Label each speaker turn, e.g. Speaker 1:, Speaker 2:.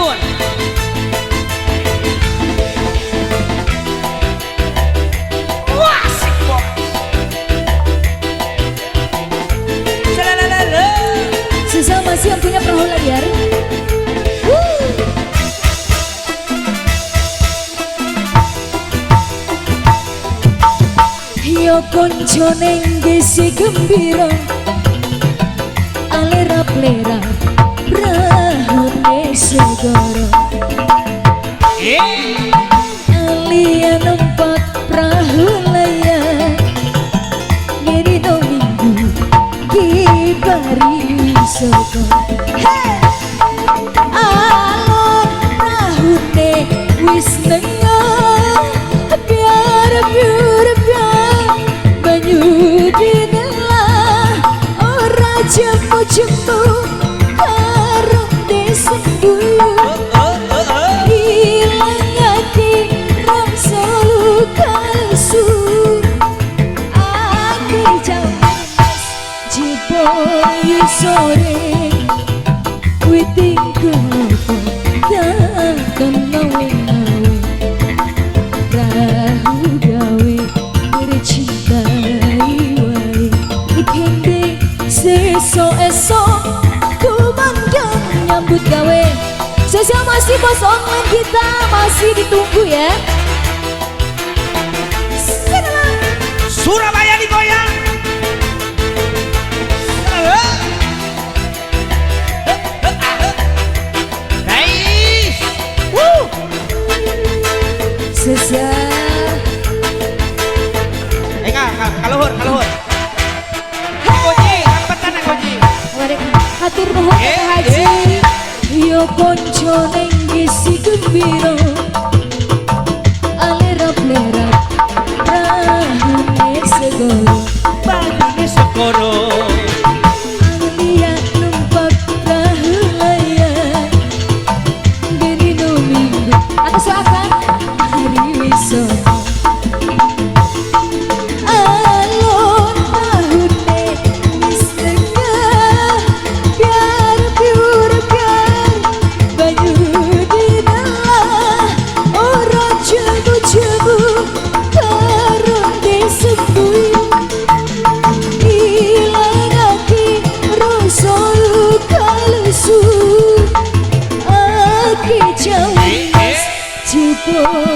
Speaker 1: Madiun. Wah, asik bos.
Speaker 2: Sesama siap punya perahu layar. Yo konco nenggesi gembira alera plera perahu segoro alia numpak perahu layar ngeri no minggu kibari soko alon perahu ne wis nengah biar Banyudinlah ora jemu-jemu karo desembuyu hilang hati rasa luka lesu akhir jaman jiboyu sore witing kelopo takkan nawe-nawe rahu gawe esok ku mandang nyambut gawe. Sosial masih bos online kita masih ditunggu ya.
Speaker 1: Surabaya digoyang. Guys,
Speaker 2: sosial.
Speaker 1: Kaluhur.
Speaker 2: Hatur nuhun Kang Haji. Yo konco nenggisi gembira alera plera perahu segoro
Speaker 1: pagi segoro
Speaker 2: alia numpak perahu layar geni no minggu atas akan hari wisata Oh